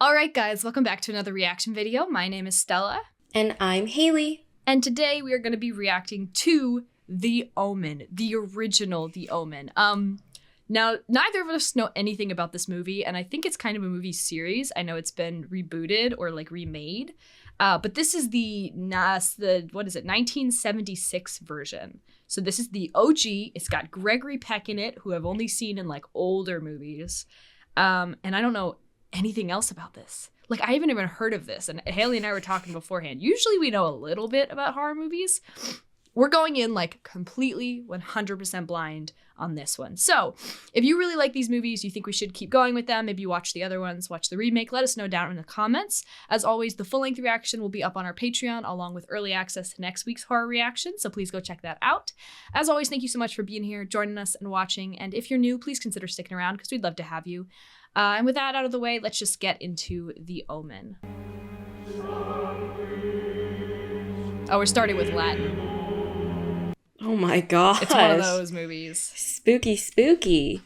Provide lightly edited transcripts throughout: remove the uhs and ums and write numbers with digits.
Alright guys, welcome back to another reaction video. My name is Stella. And I'm Hayley. And today we are going to be reacting to The Omen, the original The Omen. Now, neither of us know anything about this movie, and I think it's kind of a movie series. I know it's been rebooted or like remade, but this is the 1976 version. So this is the OG. It's got Gregory Peck in it, who I've only seen in like older movies. And I don't know anything else about this. Like, I haven't even heard of this. And Hayley and I were talking beforehand. Usually we know a little bit about horror movies. We're going in like completely 100% blind on this one. So if you really like these movies, you think we should keep going with them, maybe you watch the other ones, watch the remake, let us know down in the comments. As always, the full-length reaction will be up on our Patreon along with early access to next week's horror reaction. So please go check that out. As always, thank you so much for being here, joining us and watching. And if you're new, please consider sticking around because we'd love to have you. And with that out of the way, let's just get into The Omen. Oh, we're starting with Latin. Oh my god. It's one of those movies. Spooky, spooky.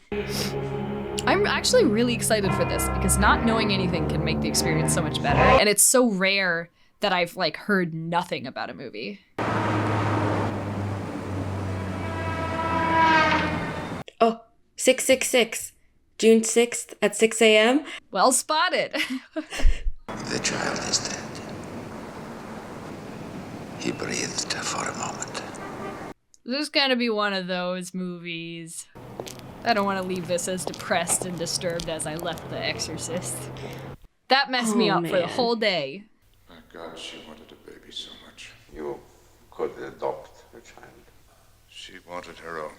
I'm actually really excited for this because not knowing anything can make the experience so much better. And it's so rare that I've like heard nothing about a movie. Oh, 666. June 6th at 6 a.m. Well spotted. The child is dead. He breathed for a moment. This is gonna be one of those movies. I don't want to leave this as depressed and disturbed as I left The Exorcist. That messed me up for the whole day. My God, she wanted a baby so much. You could adopt a child. She wanted her own.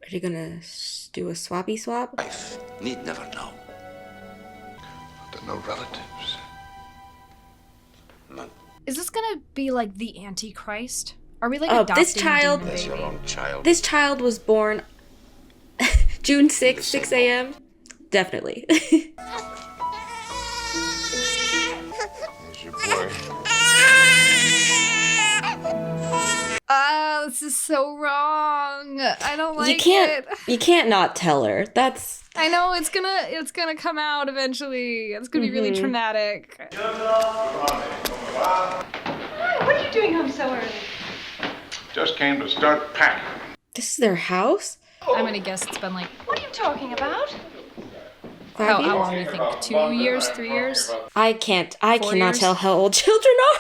Are you gonna do a swappy swap? Wife need never know. There are no relatives. None. Is this gonna be like the Antichrist? Are we like adopting this child? demon That's baby? your own child. This child was born June 6th, 6 a.m. Definitely. Here's your boy. This is so wrong. I don't like it. You can't not tell her. That's. I know it's gonna come out eventually. It's gonna be really traumatic. Hi, what are you doing home so early? Just came to start packing. This is their house? I'm gonna guess it's been like What are you talking about? how 5 years? long do you think? 2 years? 3 years? I cannot years? tell how old children are.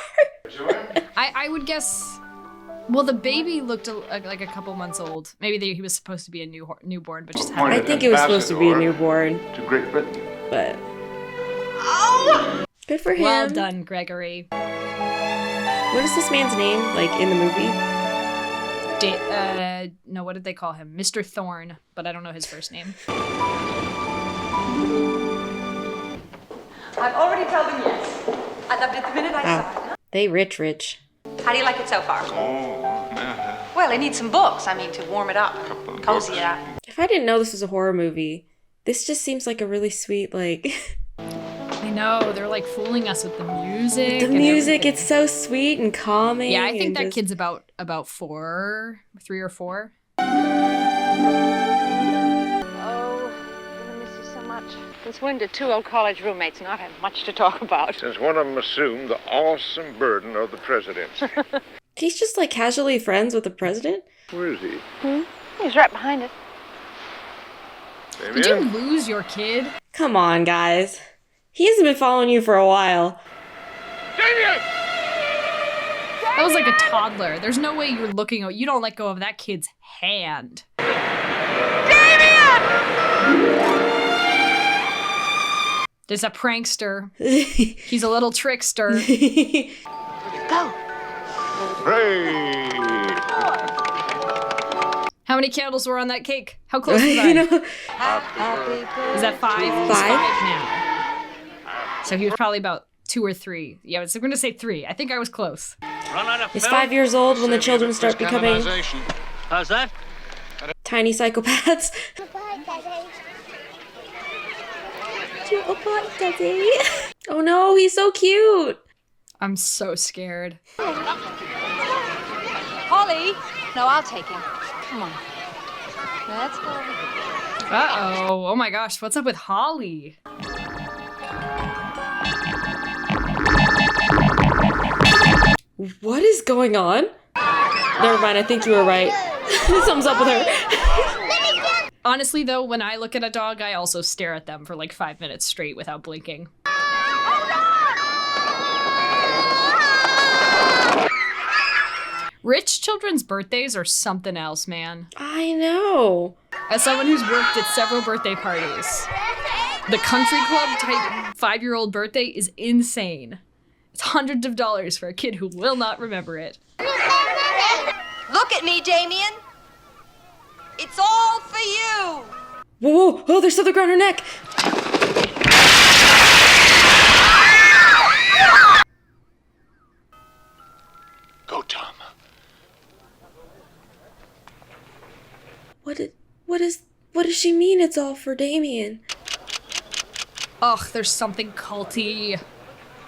I would guess. Well, the baby looked like a couple months old. Maybe he was supposed to be a newborn, but just had. I think it was supposed to be a newborn, To Great Britain. but Oh! good for him. Well done, Gregory. What is this man's name, like, in the movie? No, what did they call him? Mr. Thorne, but I don't know his first name. I've already told them yes. I loved it the minute I saw it. They rich. How do you like it so far? Well, it needs some books. I mean, to warm it up, cozy it up. If I didn't know this was a horror movie, this just seems like a really sweet, like... I know, they're like fooling us with the music. the and music, everything. it's so sweet and calming. Yeah, I think and that just- kid's about 3 or 4. Oh, I'm gonna miss you so much. Since when did 2 old college roommates not have much to talk about? Since one of them assumed the awesome burden of the presidency. He's just, like, casually friends with the president? Where is he? He's right behind us. Did you Damien? lose your kid? Come on, guys. He hasn't been following you for a while. Damien! That was like a toddler. There's no way you're looking. You don't let go of that kid's hand. There's a prankster. He's a little trickster. Go. Hooray! How many candles were on that cake? How close was You I? know? Is that 5? He's 5? 5 now. So he was probably about 2 or 3. Yeah, I was going to say 3. I think I was close. He's 5 years old when the children start becoming How's that? tiny psychopaths. Oh no, he's so cute. I'm so scared. Holly! No, I'll take him. Come on. Let's go. Uh-oh. Oh my gosh, what's up with Holly? What is going on? Never mind, I think you were right. Something's up with her. Honestly, though, when I look at a dog, I also stare at them for like 5 minutes straight without blinking. Rich children's birthdays are something else, man. I know. As someone who's worked at several birthday parties, the country club type 5-year-old birthday is insane. It's hundreds of dollars for a kid who will not remember it. Look at me, Damien. It's all for you. Whoa, whoa, oh, there's something around her neck. Go, Tom. What does she mean it's all for Damien? Ugh, there's something culty.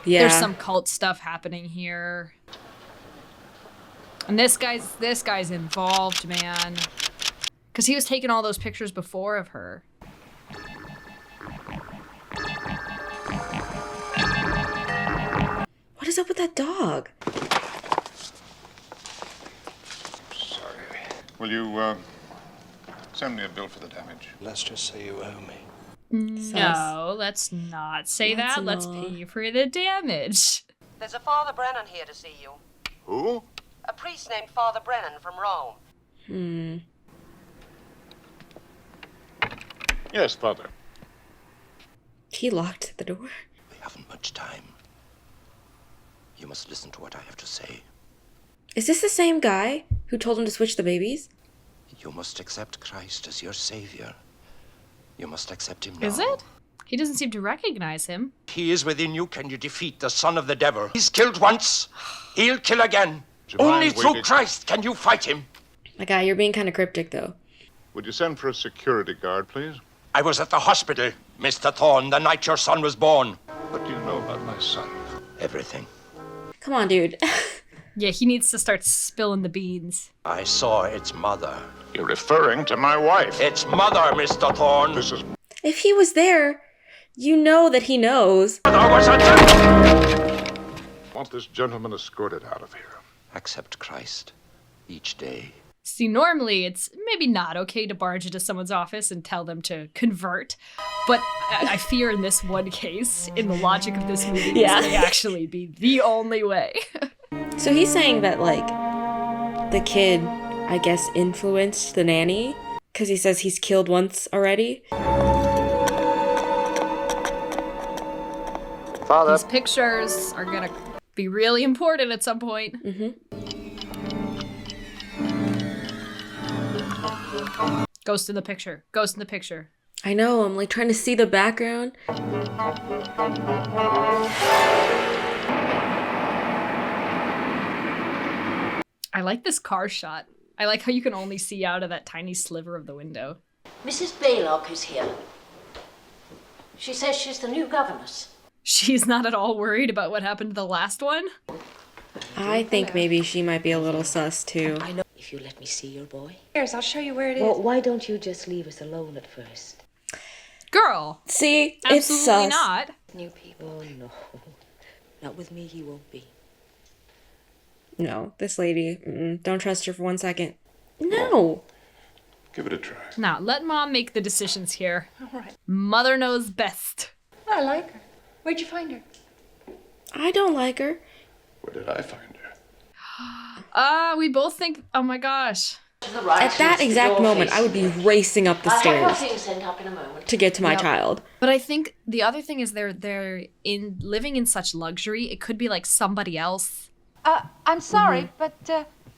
Yeah. There's some cult stuff happening here. And this guy's involved, man. Because he was taking all those pictures before of her. What is up with that dog? Sorry. Will you, send me a bill for the damage? Let's just say you owe me. No, let's not say that. Let's pay for the damage. There's a Father Brennan here to see you. Who? A priest named Father Brennan from Rome. Yes, Father. He locked the door. We haven't much time. You must listen to what I have to say. Is this the same guy who told him to switch the babies? You must accept Christ as your savior. You must accept him now. Is it? He doesn't seem to recognize him. He is within you. Can you defeat the son of the devil? He's killed once. He'll kill again. Would you Only mind through waiting? Christ can you fight him. My guy, you're being kind of cryptic, though. Would you send for a security guard, please? I was at the hospital, Mr. Thorne, the night your son was born. What do you know about my son? Everything. Come on, dude. Yeah, he needs to start spilling the beans. I saw its mother. You're referring to my wife. Its mother, Mr. Thorne. This is... If he was there, you know that he knows. There was a devil. Want this gentleman escorted out of here. Accept Christ each day. See, normally it's maybe not okay to barge into someone's office and tell them to convert, but I fear in this one case, in the logic of this movie, Yeah. this may actually be the only way. So he's saying that, like, the kid, I guess, influenced the nanny? Because he says he's killed once already? Father. These pictures are gonna be really important at some point. Ghost in the picture. Ghost in the picture. I know, I'm like trying to see the background. I like this car shot. I like how you can only see out of that tiny sliver of the window. Mrs. Baylock is here. She says she's the new governess. She's not at all worried about what happened to the last one. I think maybe she might be a little sus, too. I know. If you let me see your boy. Here's, I'll show you where it is. Well, why don't you just leave us alone at first? Girl. See? It's Absolutely sus. not. New people. Oh, no. Not with me, he won't be. No, this lady, don't trust her for 1 second. No. Give it a try. Now, let Mom make the decisions here. All right. Mother knows best. I like her. Where'd you find her? I don't like her. Where did I find her? We both think, oh my gosh. At that exact moment, I would be racing up the I'll have my stairs things sent up in a moment. to get to my Yep. child. But I think the other thing is they're in living in such luxury, it could be like somebody else. I'm sorry, but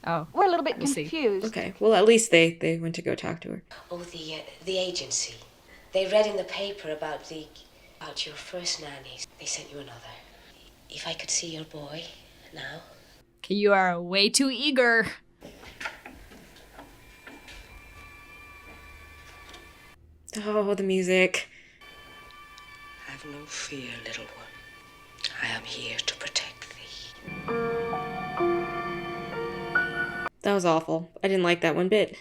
Oh. we're a little bit We'll see. confused. Okay, well, at least they went to go talk to her. Oh, the agency. They read in the paper about your first nannies. They sent you another. If I could see your boy now. Okay, you are way too eager. Oh, the music. Have no fear, little one. I am here to protect thee. That was awful. I didn't like that one bit.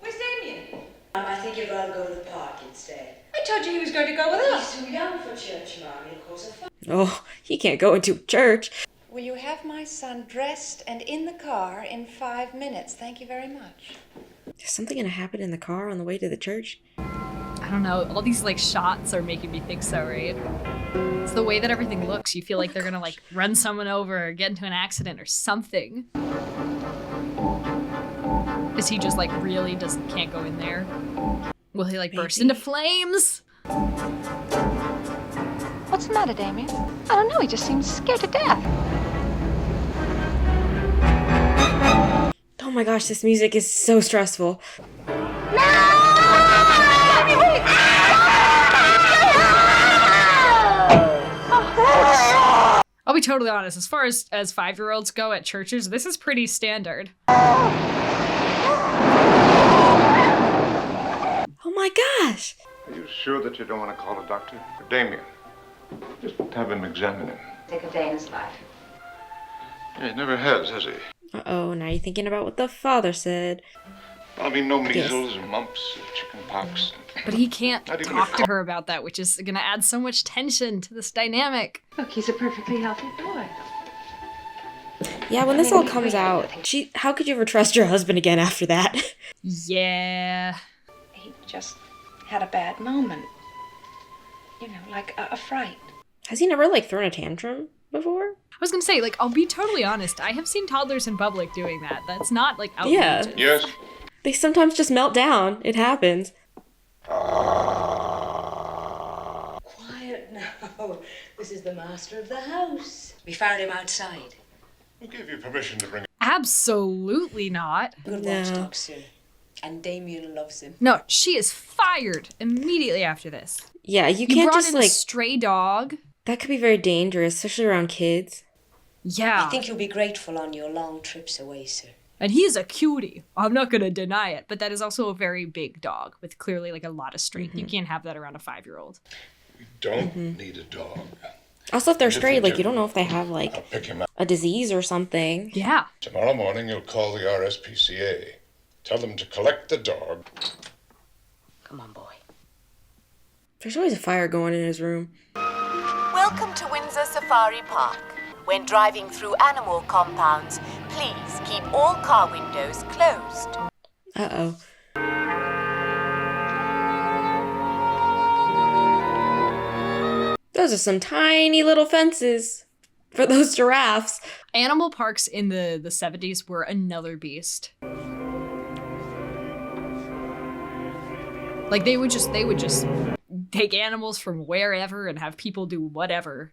Where's Damien? I think you'd rather go to the park instead. I told you he was going to go with us. He's too young for church, Mommy, of course. Oh, he can't go into church. Will you have my son dressed and in the car in 5 minutes? Thank you very much. Is something gonna happen in the car on the way to the church? I don't know. All these like shots are making me think so, right? It's the way that everything looks. You feel like they're gonna like run someone over or get into an accident or something. Is he just like really can't go in there? Will he like burst into flames? What's the matter, Damien? I don't know. He just seems scared to death. Oh my gosh, this music is so stressful. I'll be totally honest. As far as 5-year-olds go at churches, this is pretty standard. Oh my gosh! Are you sure that you don't want to call a doctor? Damien, just have him examine him. Take a day in his life. Yeah, he never has he? Uh-oh, now you're thinking about what the father said. I mean, no measles, mumps, chicken pox. But he can't Not even talk a to her about that, which is going to add so much tension to this dynamic. Look, he's a perfectly healthy boy. Yeah, when this all comes out, how could you ever trust your husband again after that? Yeah. He just had a bad moment. You know, like a fright. Has he never, like, thrown a tantrum before? I was going to say, like, I'll be totally honest. I have seen toddlers in public doing that. That's not, like, outrageous. Yeah. Yes? They sometimes just melt down. It happens. Quiet now. This is the master of the house. We found him outside. Who gave you permission to bring him? Absolutely not. Good No. watchdog soon. And Damien loves him. No, she is fired immediately after this. Yeah, you You can't brought just, in a like... stray dog. That could be very dangerous, especially around kids. Yeah. I think you'll be grateful on your long trips away, sir. And he's a cutie. I'm not going to deny it. But that is also a very big dog with clearly, like, a lot of strength. You can't have that around a 5-year-old. We don't need a dog. Also, if they're If stray, you like, do, you don't know if they have, I'll like, pick him up. a disease or something. Yeah. Tomorrow morning, you'll call the RSPCA. Tell them to collect the dog. Come on, boy. There's always a fire going in his room. Welcome to Windsor Safari Park. When driving through animal compounds, please keep all car windows closed. Uh-oh. Those are some tiny little fences for those giraffes. Animal parks in the 70s were another beast. Like, they would just take animals from wherever and have people do whatever.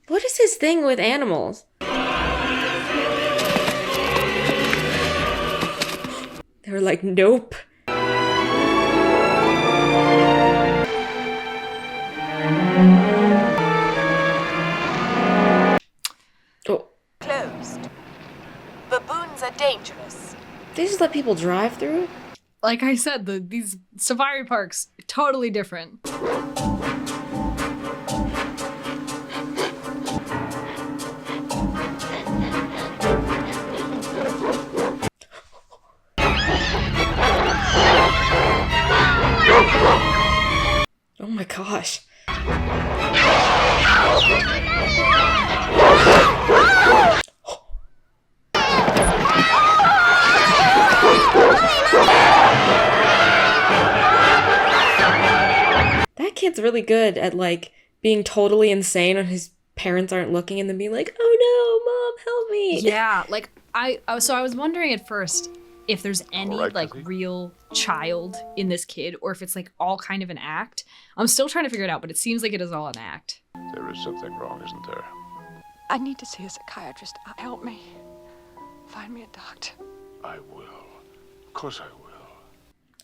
What is his thing with animals? They were like, nope. Oh. Closed. Baboons are dangerous. They just let people drive through? Like I said, these safari parks, totally different. Oh my gosh. That kid's really good at, like, being totally insane when his parents aren't looking and then being like, oh no, Mom, help me. Yeah, like, I was wondering at first if there's any, Right, like, Lizzie? real child in this kid, or if it's, like, all kind of an act. I'm still trying to figure it out, but it seems like it is all an act. There is something wrong, isn't there? I need to see a psychiatrist. Help me. Find me a doctor. I will. Of course I will.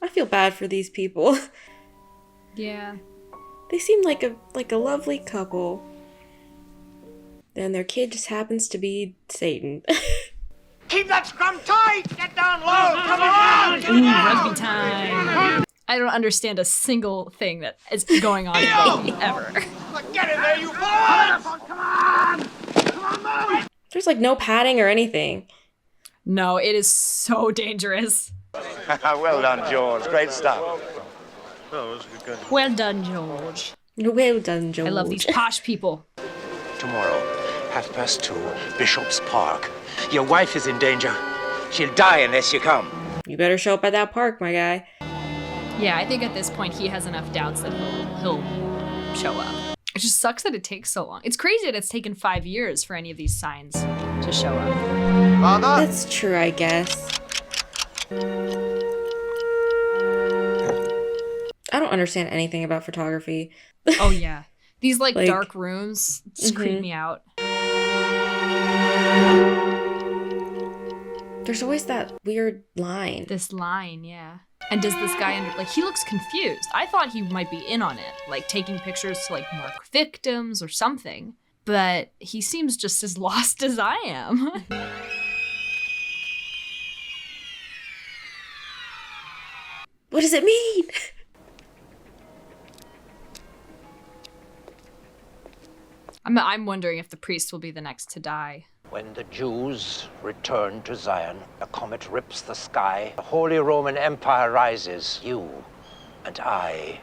I feel bad for these people. Yeah. They seem like a lovely couple. Then their kid just happens to be Satan. Keep that scrum tight! Get down low! Come on! Ooh, rugby time. I don't understand a single thing that is going on in rugby ever. Get in there, you boys! Come on! Come on, move it! There's like no padding or anything. No, it is so dangerous. Well done, George. Great stuff. Well done, George. Well done, George. I love these posh people. Tomorrow, 2:30, Bishop's Park. Your wife is in danger. She'll die unless you come. You better show up at that park, my guy. Yeah, I think at this point he has enough doubts that he'll show up. It just sucks that it takes so long. It's crazy that it's taken 5 years for any of these signs to show up. Father? That's true, I guess. I don't understand anything about photography. Oh yeah. These like dark rooms just creep me out. There's always that weird line. This line, yeah. And does this guy he looks confused. I thought he might be in on it, like taking pictures to like mark victims or something. But he seems just as lost as I am. What does it mean? I'm wondering if the priest will be the next to die. When the Jews return to Zion, a comet rips the sky, the Holy Roman Empire rises. You and I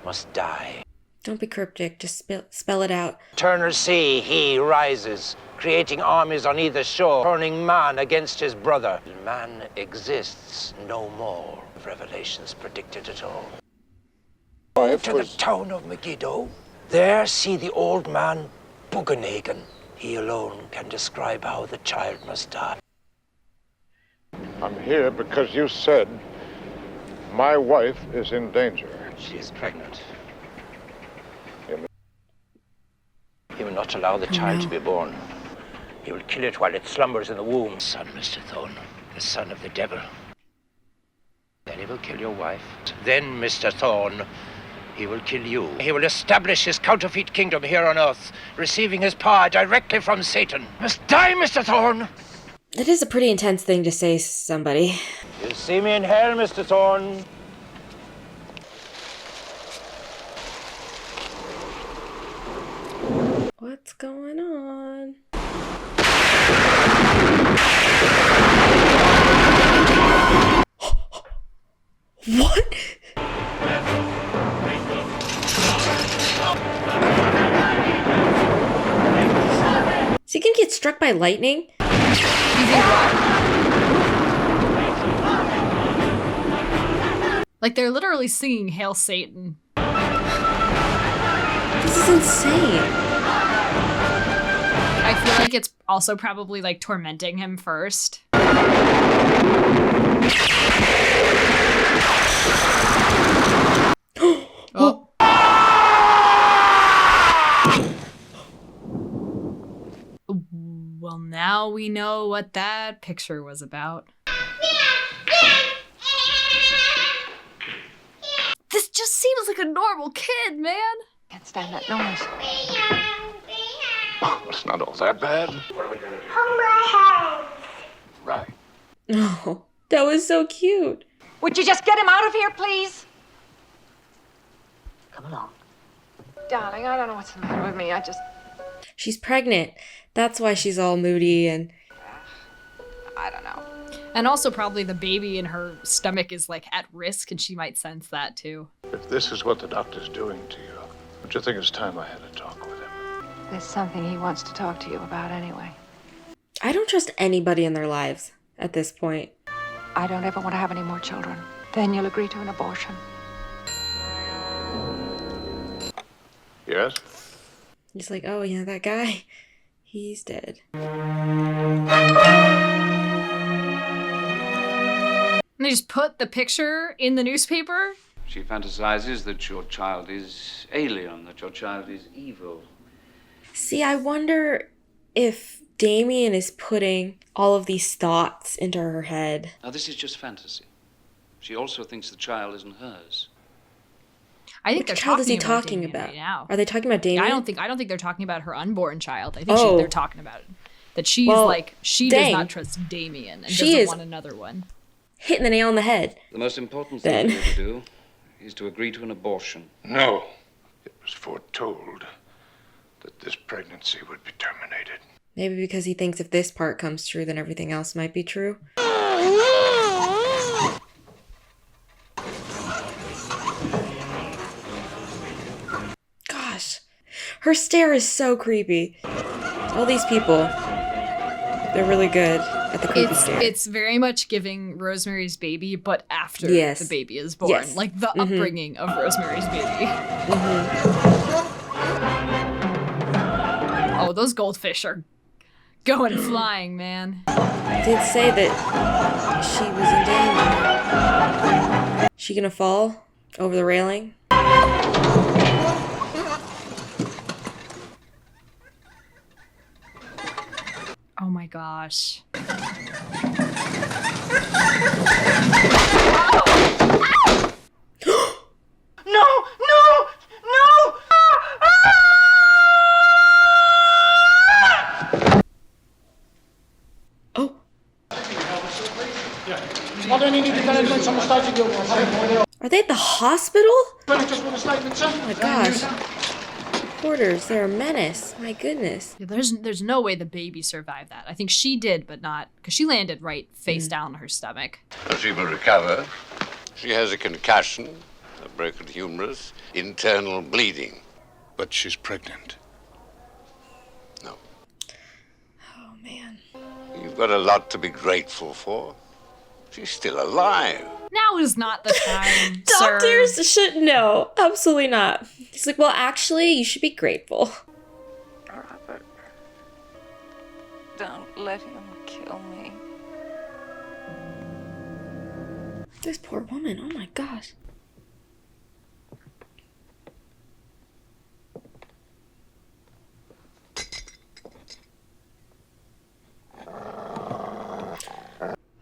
must die. Don't be cryptic, just spell it out. Eternal sea, he rises, creating armies on either shore, turning man against his brother. Man exists no more. Revelations predicted it all. Go to the town of Megiddo. There see the old man Bugenhagen. He alone can describe how the child must die. I'm here because you said my wife is in danger. She is pregnant. He will not allow the child to be born. He will kill it while it slumbers in the womb. Son, Mr. Thorne, the son of the devil. Then he will kill your wife. Then, Mr. Thorne, he will kill you. He will establish his counterfeit kingdom here on Earth, receiving his power directly from Satan. You must die, Mr. Thorne! That is a pretty intense thing to say to somebody. You'll see me in hell, Mr. Thorne. What's going on? What? Is he gonna get struck by lightning? Like they're literally singing Hail Satan. This is insane. I feel like it's also probably like tormenting him first. Oh. Well, now we know what that picture was about. This just seems like a normal kid, man. Can't stand that noise. It's not all that bad. Right. Oh, that was so cute. Would you just get him out of here, please? Come along. Darling, I don't know what's the matter with me. She's pregnant. That's why she's all moody and... I don't know. And also probably the baby in her stomach is like at risk and she might sense that too. If this is what the doctor's doing to you, don't you think it's time I had a talk with him? There's something he wants to talk to you about anyway. I don't trust anybody in their lives at this point. I don't ever want to have any more children. Then you'll agree to an abortion. Yes? He's like, oh yeah, that guy, he's dead. And they just put the picture in the newspaper? She fantasizes that your child is alien, that your child is evil. See, I wonder if Damien is putting all of these thoughts into her head. Now, this is just fantasy. She also thinks the child isn't hers. I think Which they're child is he talking talking about? about? Right now. Are they talking about Damien? I don't think they're talking about her unborn child. I think Oh. they're talking about it. That she's she dang. does not trust Damien and She doesn't is want another one. hitting the nail on the head. The most important thing for you to do is to agree to an abortion. No. It was foretold that this pregnancy would be terminated. Maybe because he thinks if this part comes true, then everything else might be true. Gosh, her stare is so creepy. All these people, they're really good at the creepy stare. It's very much giving Rosemary's Baby, but after the baby is born. Yes. Like the upbringing of Rosemary's Baby. Oh, those goldfish are going flying, man. I did say that she was in danger. She gonna fall over the railing? Oh my gosh. Are they at the hospital? Oh my gosh. Reporters, they're a menace. My goodness. Yeah, there's no way the baby survived that. I think she did, but not because she landed right face down on her stomach. She will recover. She has a concussion, a broken humerus, internal bleeding. But she's pregnant. No. Oh man. You've got a lot to be grateful for. She's still alive. Now is not the time, Doctors sir. should know. Absolutely not. He's like, well, actually, you should be grateful. Robert, don't let him kill me. This poor woman. Oh my gosh.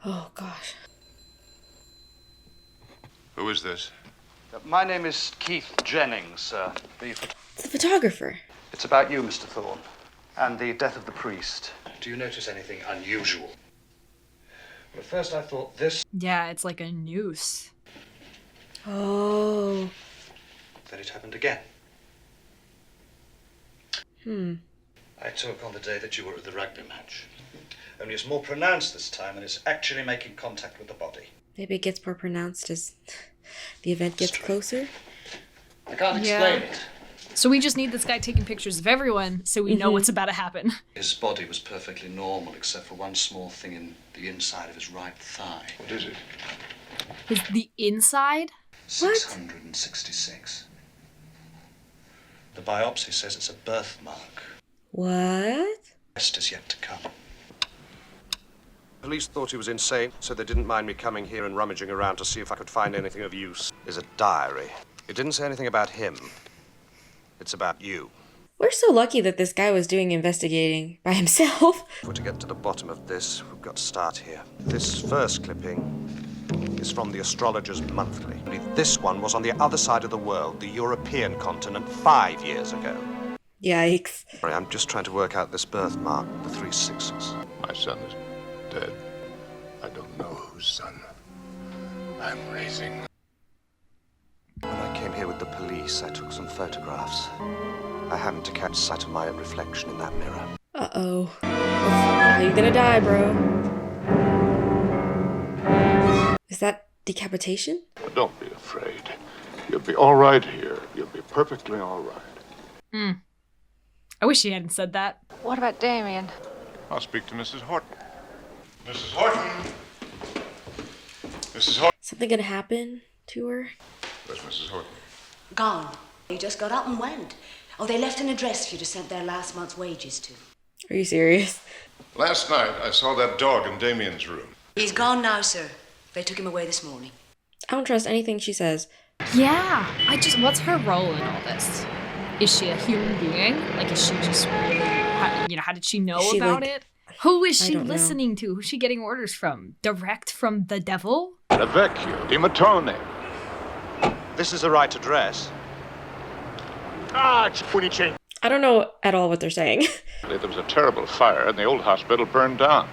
Oh gosh. Who is this? My name is Keith Jennings, sir. It's the photographer. It's about you, Mr. Thorne, and the death of the priest. Do you notice anything unusual? Well, at first I thought this... Yeah, it's like a noose. Oh. Then it happened again. I took on the day that you were at the rugby match. Only it's more pronounced this time, and it's actually making contact with the body. Maybe it gets more pronounced as the event gets closer. I can't explain it. So we just need this guy taking pictures of everyone so we know what's about to happen. His body was perfectly normal, except for one small thing in the inside of his right thigh. What is it? The inside? 666. The biopsy says it's a birthmark. What? Rest is yet to come. Police thought he was insane, so they didn't mind me coming here and rummaging around to see if I could find anything of use. There's a diary. It didn't say anything about him. It's about you. We're so lucky that this guy was doing investigating by himself. For to get to the bottom of this, we've got to start here. This first clipping is from the Astrologer's Monthly. This one was on the other side of the world, the European continent, 5 years ago. Yikes. Sorry, I'm just trying to work out this birthmark, the 3 6s. My son is dead. I don't know whose son I'm raising. When I came here with the police, I took some photographs. I happened to catch sight of my own reflection in that mirror. Uh-oh. How you gonna die, bro? Is that decapitation? Don't be afraid. You'll be all right here. You'll be perfectly all right. I wish he hadn't said that. What about Damien? I'll speak to Mrs. Horton. Mrs. Horton! Mrs. Horton! Something gonna happen to her? Where's Mrs. Horton? Gone. You just got up and went. Oh, they left an address for you to send their last month's wages to. Are you serious? Last night, I saw that dog in Damien's room. He's gone now, sir. They took him away this morning. I don't trust anything she says. Yeah, what's her role in all this? Is she a human being? Like, is she just really, how did she know about it? Who is she listening to? Who's she getting orders from? Direct from the devil? Vecchio di Matone. This is the right address. I don't know at all what they're saying. There was a terrible fire and the old hospital burned down.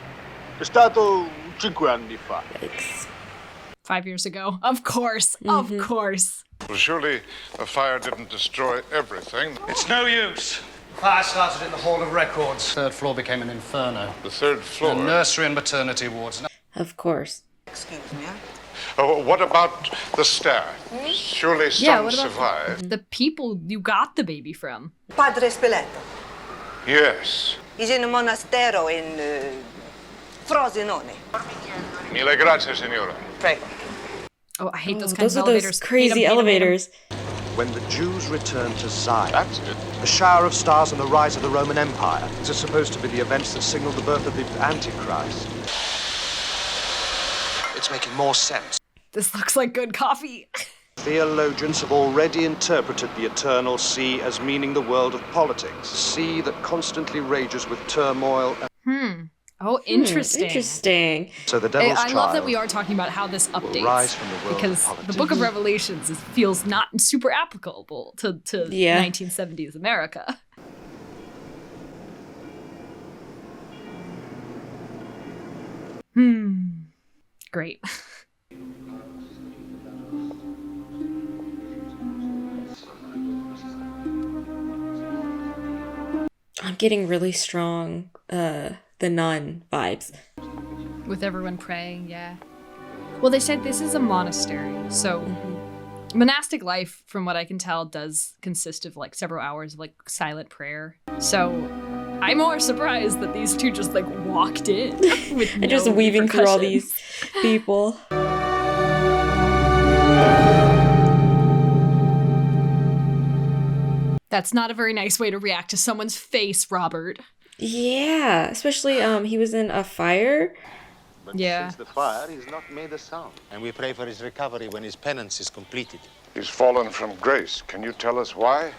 È stato 5 anni fa. Yikes. 5 years ago. Of course. Of course. Well, surely the fire didn't destroy everything. It's no use. Fire started in the Hall of Records. Third floor became an inferno. The third floor? The nursery and maternity wards. Of course. Excuse me, What about the stair? Surely some survived. The people you got the baby from? Padre Spiletto. Yes. He's in a monastero in Frosinone. Mille grazie, signora. Prego. Oh, I hate those kinds Those of are elevators. those crazy elevators. When the Jews returned to Zion, the shower of stars and the rise of the Roman Empire, these are supposed to be the events that signaled the birth of the Antichrist. It's making more sense. This looks like good coffee. Theologians have already interpreted the eternal sea as meaning the world of politics, a sea that constantly rages with turmoil. Oh, interesting. Interesting. So the devil's I child love that we are talking about how this updates, rise from the world because of the Book of Revelations feels not super applicable to 1970s America. Great. I'm getting really strong The Nun vibes. With everyone praying, yeah. Well, they said this is a monastery, so monastic life, from what I can tell, does consist of like several hours of like silent prayer. So I'm more surprised that these two just like walked in with And just weaving through all these people. That's not a very nice way to react to someone's face, Robert. Yeah, especially he was in a fire. But since the fire, he's not made a sound. And we pray for his recovery when his penance is completed. He's fallen from grace. Can you tell us why?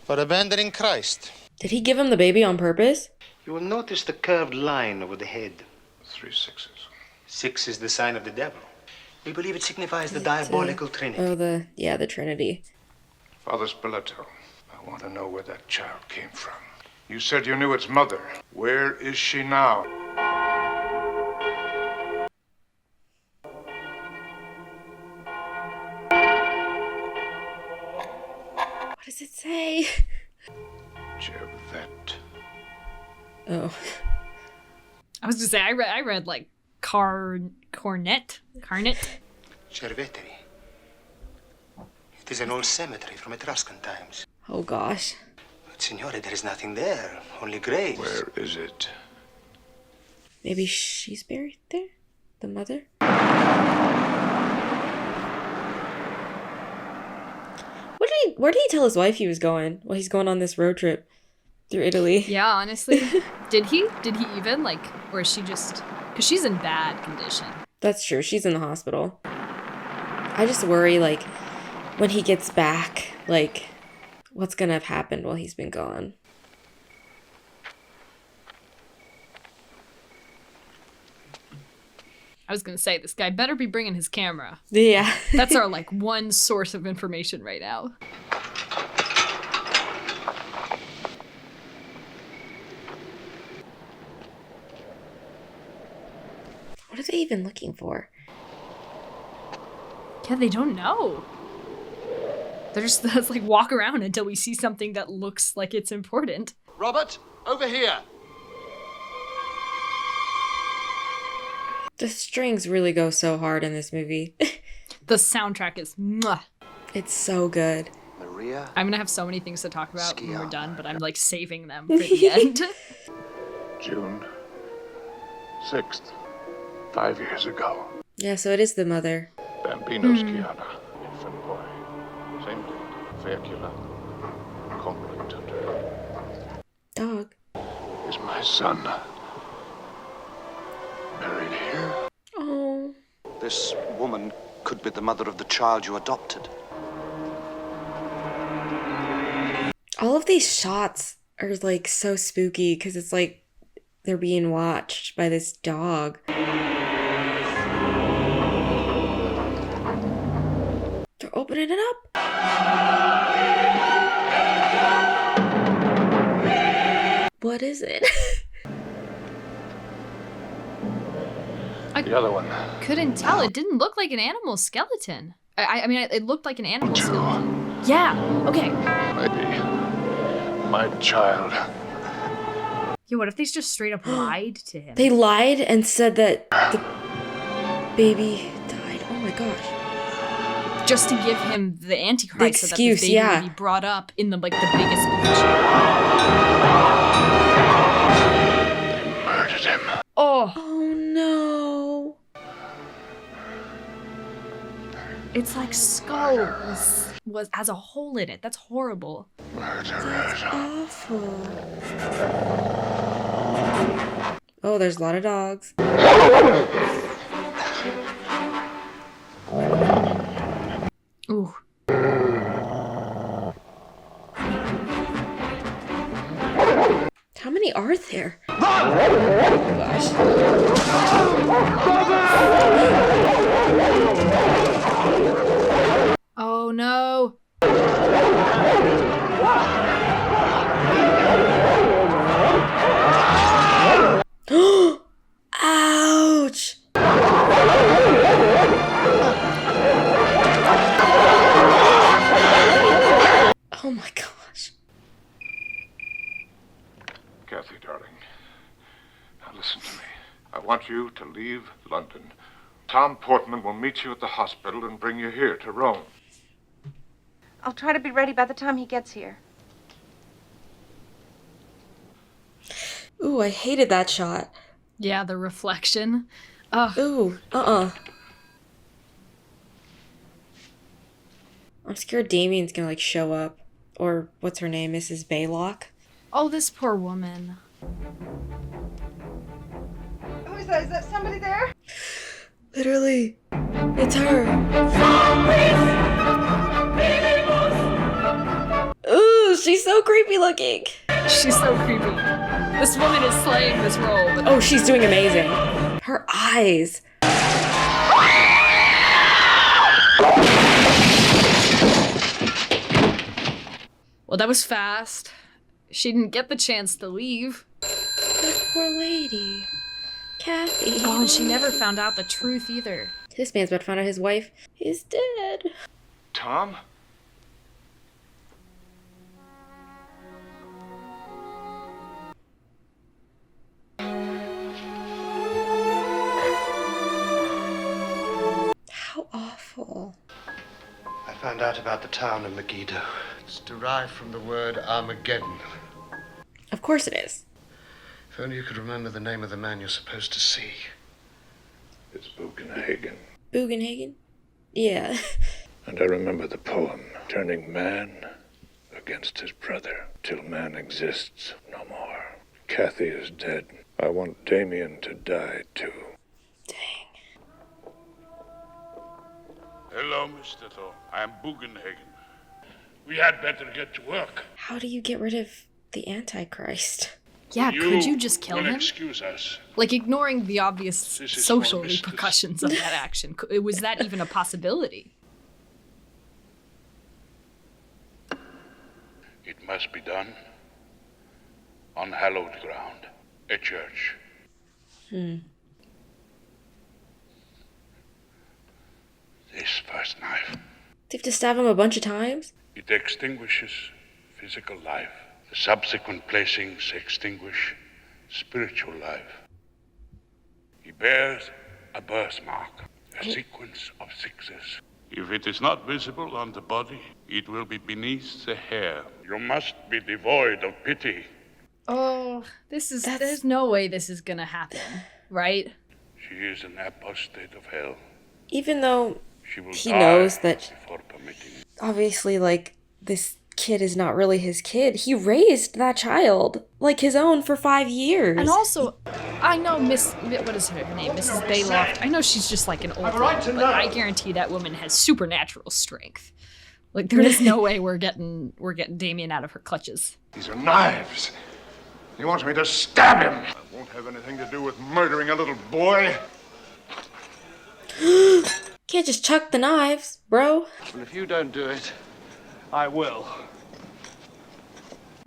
For abandoning Christ. Did he give him the baby on purpose? You will notice the curved line over the head. 3 6s. 6 is the sign of the devil. We believe it signifies the diabolical trinity. Oh, the Trinity. Father Spiletto, I want to know where that child came from. You said you knew its mother. Where is she now? What does it say? Gervette. Oh. I was gonna say, I read like Carnet. Cerveteri. It is an old cemetery from Etruscan times. Oh gosh. But, Signore, there is nothing there. Only graves. Where is it? Maybe she's buried there? The mother? Where did he tell his wife he was going? Well, he's going on this road trip through Italy. Yeah, honestly. Did he even, like, or is she just... Because she's in bad condition. That's true. She's in the hospital. I just worry, like, when he gets back, like, what's gonna have happened while he's been gone. I was gonna say, this guy better be bringing his camera. Yeah. That's our, like, one source of information right now. What are they even looking for? Yeah, they don't know. They're just, let's, like, walk around until we see something that looks like it's important. Robert, over here. The strings really go so hard in this movie. The soundtrack is mwah. It's so good. Maria. I'm gonna have so many things to talk about when we're done, but I'm like saving them for the end. June 6th, 5 years ago. Yeah, so it is the mother. Bambino Schiana, infant boy. Same date, Faircula, Conway Tutor. Dog. Is my son buried here? Oh. This woman could be the mother of the child you adopted. All of these shots are like so spooky because it's like they're being watched by this dog. They're opening it up. What is it? The other one. Couldn't tell. It didn't look like an animal skeleton. I mean, it looked like an animal skeleton. Yeah, okay. Maybe My child. Yeah, what if they just straight up lied to him? They lied and said that the baby died. Oh my gosh. Just to give him the Antichrist, The so excuse, that the baby yeah. would be brought up in the biggest position. They murdered him. Oh. Oh no. It's like skull was has a hole in it. That's horrible. That's awful. Oh, there's a lot of dogs. Ooh. How many are there? Oh gosh. Oh no. Ouch. Oh my gosh. Kathy, darling. Now listen to me. I want you to leave London. Tom Portman will meet you at the hospital and bring you here to Rome. I'll try to be ready by the time he gets here. Ooh, I hated that shot. Yeah, the reflection. Ooh, I'm scared Damien's gonna like show up. Or what's her name, Mrs. Baylock? Oh, this poor woman. Who is that? Is that somebody there? Literally. It's her. Ooh, she's so creepy looking. She's so creepy. This woman is slaying this role. But oh, she's doing amazing. Her eyes. Well, that was fast. She didn't get the chance to leave. That poor lady. Kathy. Oh, and she never found out the truth either. This man's about to find out his wife is dead. Tom? How awful. I found out about the town of Megiddo. It's derived from the word Armageddon. Of course it is. If only you could remember the name of the man you're supposed to see. It's Bugenhagen. Bugenhagen? Yeah. And I remember the poem, turning man against his brother, till man exists no more. Kathy is dead. I want Damien to die too. Hello, Mr. Thor. I am Bugenhagen. We had better get to work. How do you get rid of the Antichrist? Yeah, could you just kill will him? Excuse us. Like, ignoring the obvious social for Mr. repercussions of that action. Was that even a possibility? It must be done on hallowed ground, a church. This first knife. They have to stab him a bunch of times? It extinguishes physical life. The subsequent placings extinguish spiritual life. He bears a birthmark, a sequence of sixes. If it is not visible on the body, it will be beneath the hair. You must be devoid of pity. Oh, there's no way this is gonna happen, right? She is an apostate of hell. Even though She will he die knows that before permitting. obviously, like, this kid is not really his kid. He raised that child like his own for 5 years. And also, I know what is her name? Mrs. Bayloft. I know she's just like an old woman, but I guarantee that woman has supernatural strength. Like, there is no way we're getting Damien out of her clutches. These are knives. He wants me to stab him. I won't have anything to do with murdering a little boy. Can't just chuck the knives, bro. Well, if you don't do it, I will.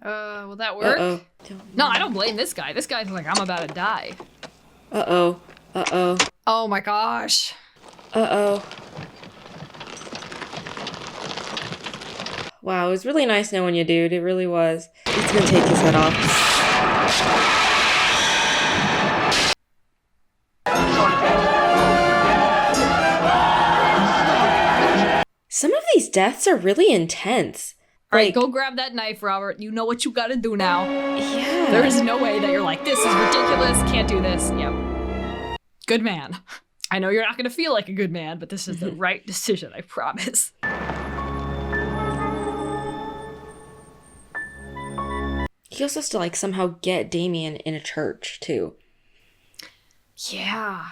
Will that work? Uh-oh. No, I don't blame this guy. This guy's like, I'm about to die. Uh-oh. Uh-oh. Oh my gosh. Uh-oh. Wow, it was really nice knowing you, dude. It really was. He's gonna take his head off. Some of these deaths are really intense. All right, go grab that knife, Robert. You know what you gotta do now. Yeah. There is no way that you're like, this is ridiculous, can't do this. Yep. Good man. I know you're not gonna feel like a good man, but this is the right decision, I promise. He also has to like somehow get Damien in a church too. Yeah.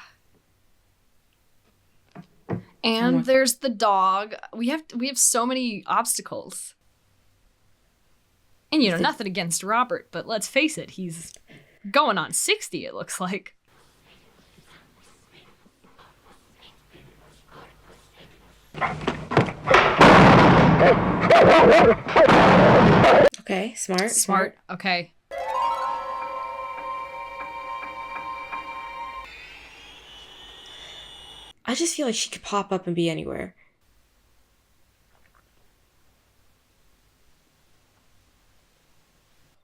And there's the dog. We have so many obstacles. And you know, nothing against Robert, but let's face it, he's going on 60, it looks like. Okay, smart. Smart. Okay. I just feel like she could pop up and be anywhere.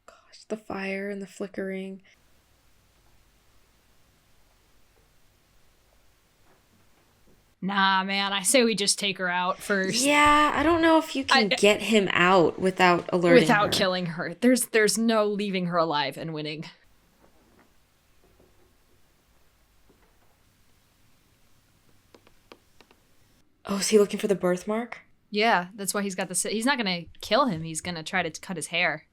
Gosh, the fire and the flickering. Nah, man, I say we just take her out first. Yeah, I don't know if you can get him out without alerting her. Without killing her. There's no leaving her alive and winning. Oh, is he looking for the birthmark? Yeah, that's why he's got the... He's not gonna kill him, he's gonna try to cut his hair.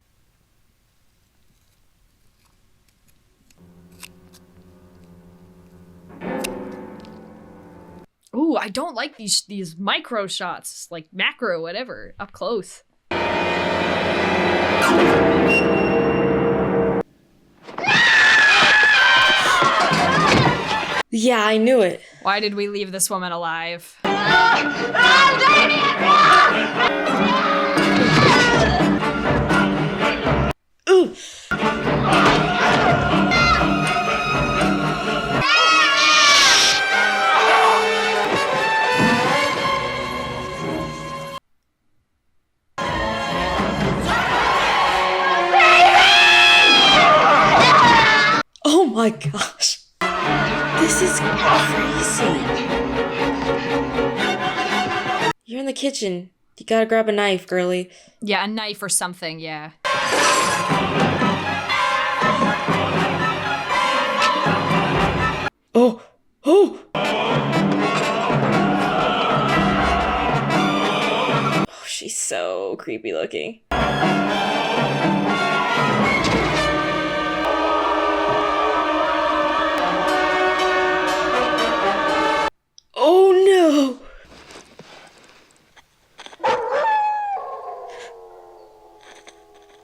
Ooh, I don't like these micro shots, like macro, whatever, up close. Yeah, I knew it. Why did we leave this woman alive? Ooh. Oh my gosh. This is crazy. You're in the kitchen. You gotta grab a knife, girly. Yeah, a knife or something, yeah. Oh! Oh! Oh, she's so creepy looking. Oh no!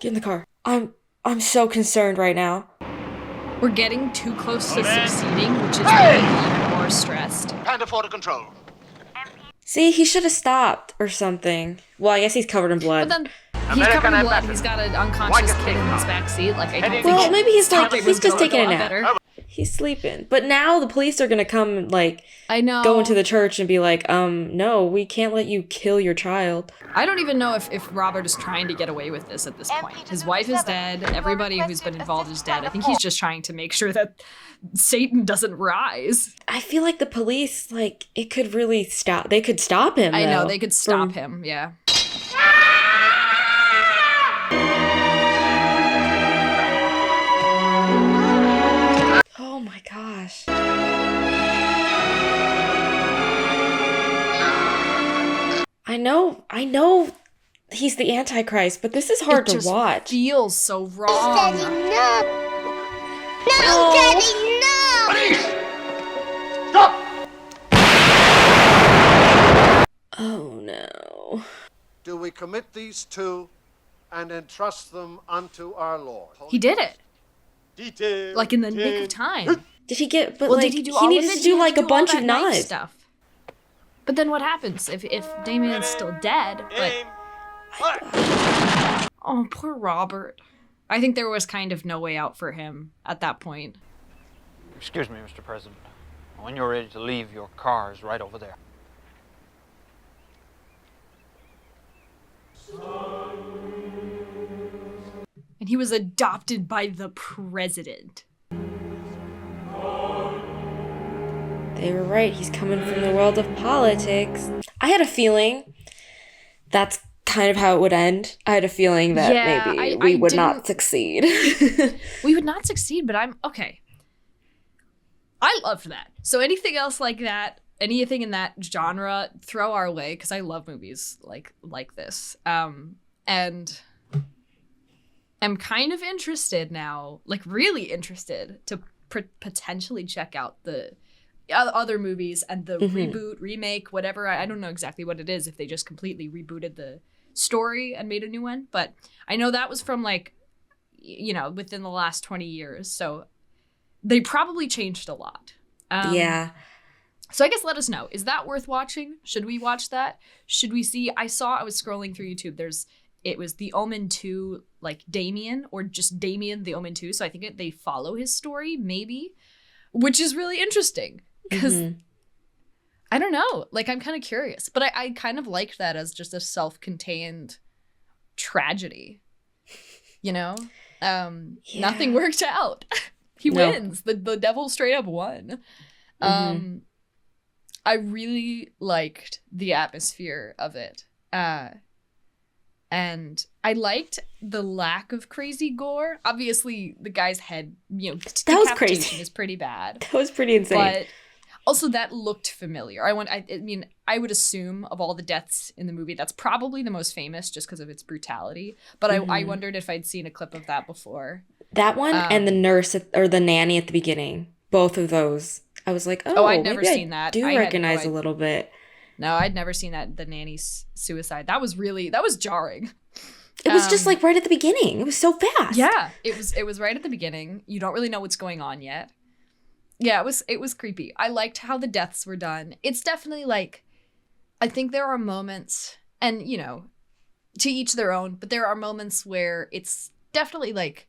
Get in the car. I'm so concerned right now. We're getting too close to succeeding, which is making me even more stressed. Kind of out of control. See, he should have stopped or something. Well, I guess he's covered in blood. But then he's covered in blood. He's got an unconscious kid in his backseat. Like I don't think. Well, maybe he's like he's just taking a lot nap. better. He's sleeping. But now the police are gonna come like I know go into the church and be like, no, we can't let you kill your child. I don't even know if Robert is trying to get away with this at this point. His wife is dead. Everybody who's been involved is dead. I think he's just trying to make sure that Satan doesn't rise. I feel like the police, like, it could really stop. They could stop him. I know, though, they could stop him, yeah. Oh my gosh. I know he's the Antichrist, but this is hard to watch. It feels so wrong. Daddy, no! No, Daddy, no! Police! Stop! Oh no. Do we commit these two and entrust them unto our Lord? He did it. Detail. Like in the nick of time. Did he get, but well, like, did he do he all needed of it? to do like a bunch of knife knives. Stuff. But then what happens if Damien's still dead? But oh, poor Robert. I think there was kind of no way out for him at that point. Excuse me, Mr. President. When you're ready to leave, your car is right over there. and he was adopted by the president. They were right. He's coming from the world of politics. I had a feeling that's kind of how it would end. I had a feeling that maybe we would not succeed. We would not succeed, but I'm okay. I loved that. So anything else like that, anything in that genre, throw our way, because I love movies like this. And I'm kind of interested now, like really interested, to potentially check out the other movies and the reboot, remake, whatever. I don't know exactly what it is, if they just completely rebooted the story and made a new one. But I know that was from like, within the last 20 years. So they probably changed a lot. Yeah. So I guess let us know. Is that worth watching? Should we watch that? Should we see? I was scrolling through YouTube. It was the Omen 2, like Damien, or just Damien the Omen 2. So I think they follow his story, maybe, which is really interesting because I don't know. Like, I'm kind of curious, but I kind of liked that as just a self-contained tragedy. Nothing worked out. He wins. The devil straight up won. I really liked the atmosphere of it. And I liked the lack of crazy gore. Obviously, the guy's head, that was crazy. Is pretty bad. That was pretty insane. But also, that looked familiar. I would assume of all the deaths in the movie, that's probably the most famous just because of its brutality. But I wondered if I'd seen a clip of that before. That one and the nurse or the nanny at the beginning, both of those. I was like, I'd never seen that. I do recognize a little bit. No, I'd never seen that, the nanny's suicide. That was jarring. It was just like right at the beginning. It was so fast. Yeah, it was right at the beginning. You don't really know what's going on yet. Yeah, it was creepy. I liked how the deaths were done. It's definitely like, I think there are moments, and to each their own, but there are moments where it's definitely like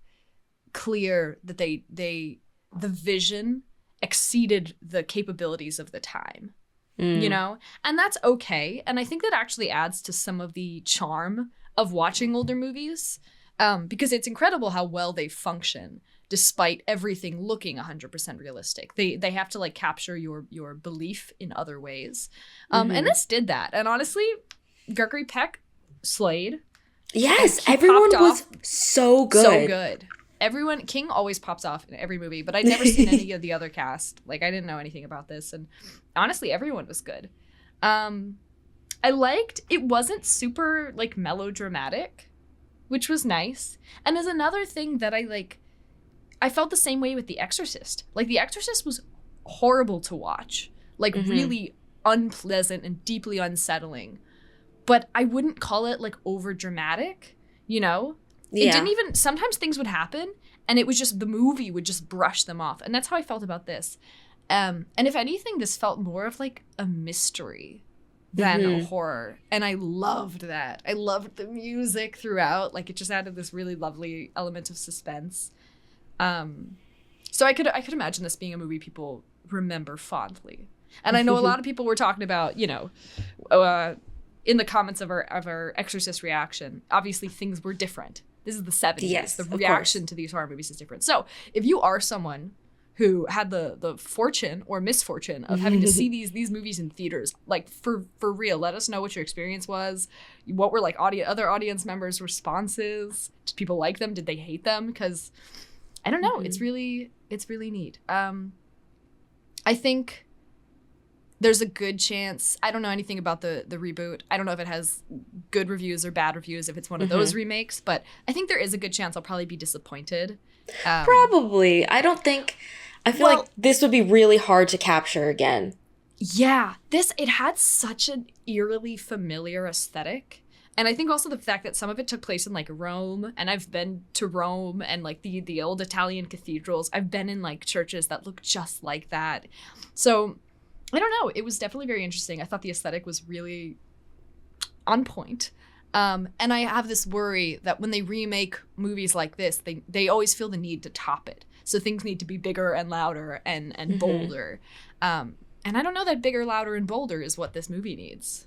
clear that the vision exceeded the capabilities of the time. And that's okay. And I think that actually adds to some of the charm of watching older movies, because it's incredible how well they function despite everything looking 100% realistic. They have to like capture your belief in other ways. And this did that. And honestly, Gregory Peck slayed. Yes, everyone was so good. So good. King always pops off in every movie, but I'd never seen any of the other cast. Like, I didn't know anything about this, and honestly, everyone was good. I liked, it wasn't super, like, melodramatic, which was nice. And there's another thing that I felt the same way with The Exorcist. Like, The Exorcist was horrible to watch. Like, really unpleasant and deeply unsettling. But I wouldn't call it, like, over-dramatic, It didn't even, sometimes things would happen and it was just, the movie would just brush them off. And that's how I felt about this. And if anything, this felt more of like a mystery than a horror. And I loved that. I loved the music throughout. Like, it just added this really lovely element of suspense. So I could imagine this being a movie people remember fondly. And I know a lot of people were talking about, in the comments of our Exorcist reaction, obviously things were different. This is the 70s. Yes, the reaction to these horror movies is different. So if you are someone who had the fortune or misfortune of having to see these movies in theaters, like for real, let us know what your experience was. What were like other audience members' responses? Did people like them? Did they hate them? Because I don't know. It's really neat. I think there's a good chance, I don't know anything about the reboot. I don't know if it has good reviews or bad reviews, if it's one of those remakes, but I think there is a good chance I'll probably be disappointed. Probably. I feel like this would be really hard to capture again. Yeah. It had such an eerily familiar aesthetic. And I think also the fact that some of it took place in like Rome, and I've been to Rome and like the old Italian cathedrals. I've been in like churches that look just like that. So I don't know. It was definitely very interesting. I thought the aesthetic was really on point. And I have this worry that when they remake movies like this, they always feel the need to top it. So things need to be bigger and louder and bolder. And I don't know that bigger, louder, and bolder is what this movie needs.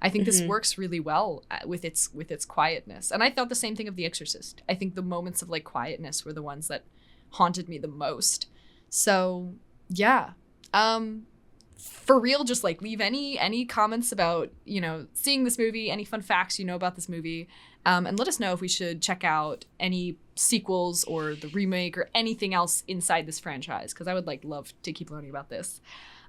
I think this works really well with its quietness. And I thought the same thing of The Exorcist. I think the moments of like quietness were the ones that haunted me the most. So yeah. For real, just like leave any comments about, you know, seeing this movie, any fun facts you know about this movie, and let us know if we should check out any sequels or the remake or anything else inside this franchise, because I would like love to keep learning about this.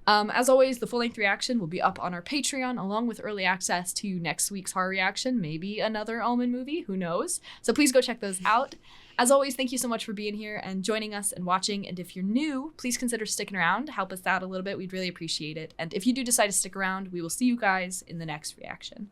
As always, the full-length reaction will be up on our Patreon, along with early access to next week's horror reaction, maybe another Omen movie, who knows? So please go check those out. As always, thank you so much for being here and joining us and watching. And if you're new, please consider sticking around. Help us out a little bit. We'd really appreciate it. And if you do decide to stick around, we will see you guys in the next reaction.